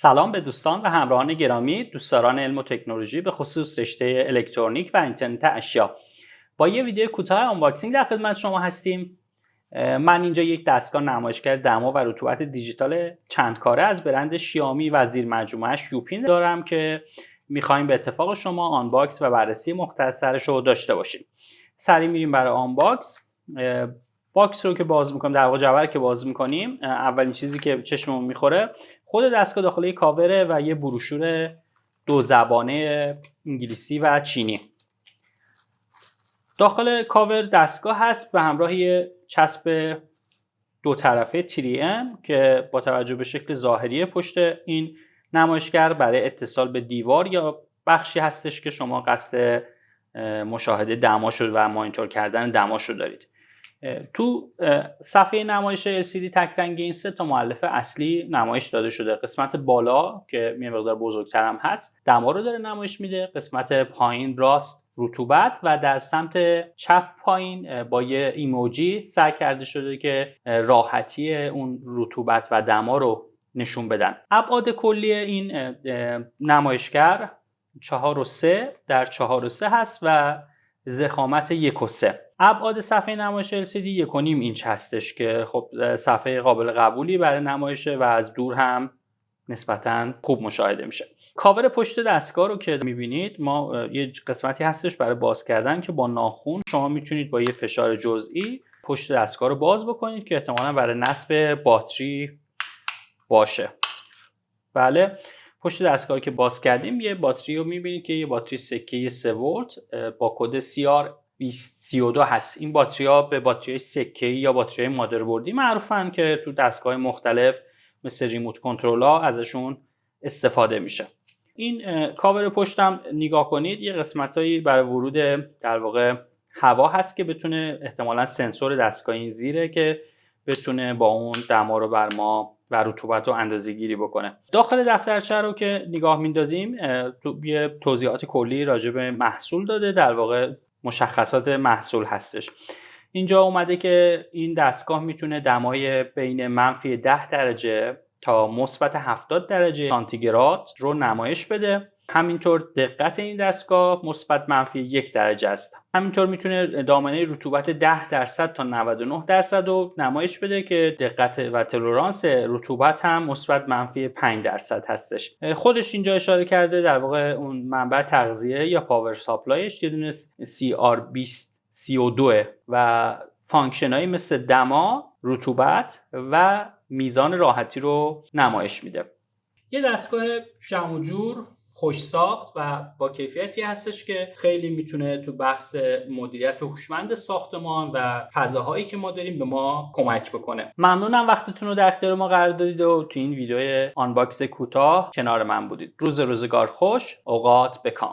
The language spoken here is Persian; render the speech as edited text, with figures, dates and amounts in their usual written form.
سلام به دوستان و همراهان گرامی، دوستداران علم و تکنولوژی، به خصوص رشته الکترونیک و اینترنت اشیا. با یه ویدیو کوتاه آنباکسینگ در خدمت شما هستیم. من اینجا یک دستگاه نمایشگر دما و رطوبت دیجیتال چند کاره از برند شیائومی و زیر مجموعه‌اش یوپین دارم که می‌خوایم به اتفاق شما آنباکس و بررسی مختصرش رو داشته باشیم. سریع میریم برای آنباکس. باکس رو که باز می‌کنیم، در واقع جعبه که باز می‌کنیم، اولین چیزی که چشممون می‌خوره خود دستگاه داخل یک کاوره و یه بروشور دو زبانه انگلیسی و چینی. داخل کاور دستگاه هست به همراه یه چسب دو طرفه 3M که با توجه به شکل ظاهری پشت این نمایشگر برای اتصال به دیوار یا بخشی هستش که شما قصد مشاهده دماشو و مانیتور کردن دماشو دارید. تو صفحه نمایش LCD تک رنگی این سه تا مؤلفه اصلی نمایش داده شده. قسمت بالا که یه مقدار بزرگتر هم هست دما رو داره نمایش میده، قسمت پایین راست رطوبت و در سمت چپ پایین با یه ایموجی سعی کرده شده که راحتی اون رطوبت و دما رو نشون بدن. ابعاد کلی این نمایشگر 4.3 در 4.3 هست و ضخامت 1.3. ابعاد صفحه نمایش LCD 1.5 اینچ هستش که خب صفحه قابل قبولی برای نمایشه و از دور هم نسبتاً خوب مشاهده میشه. کاور پشت دستگاه رو که میبینید ما یه قسمتی هستش برای باز کردن که با ناخن شما میتونید با یه فشار جزئی پشت دستگاه رو باز بکنید که احتمالاً برای نصب باتری باشه. بله، پشت دستگاه که باز کردیم یه باتری رو میبینید که یه باتری سکه 3 ولت با کد CR2032 هست. این باتری ها به باتری سکه‌ای یا باتری مادربردی معروفن که تو دستگاه مختلف مثل ریموت کنترل ها ازشون استفاده میشه. این کاور پشتم نگاه کنید، یه قسمتایی برای ورود در واقع هوا هست که بتونه احتمالاً سنسور دستگاه این زیره که بتونه با اون دما رو بر ما و رطوبت رو اندازه‌گیری بکنه. داخل دفترچه رو که نگاه میندازیم یه توضیحات کلی راجع به محصول داده، در واقع مشخصات محصول هستش. اینجا اومده که این دستگاه میتونه دمای بین منفی 10 درجه تا مثبت 70 درجه سانتیگراد رو نمایش بده. همینطور دقت این دستگاه مثبت منفی 1 درجه است. همینطور میتونه دامنه رطوبت 10% تا 99% رو نمایش بده که دقت و تولرانس رطوبت هم مثبت منفی 5% هستش. خودش اینجا اشاره کرده در واقع اون منبع تغذیه یا پاور ساپلایش یه دونه CR2032 و فانکشنایی مثل دما، رطوبت و میزان راحتی رو نمایش میده. یه دستگاه جمع و جور خوش ساخت و با کیفیتی هستش که خیلی میتونه تو بحث مدیریت هوشمند ساختمان و فضاهایی که ما داریم به ما کمک بکنه. ممنونم وقتتون رو در اختیار ما قرار دادید و تو این ویدیو آنباکس کوتاه کنار من بودید. روزگار خوش، اوقات بکام.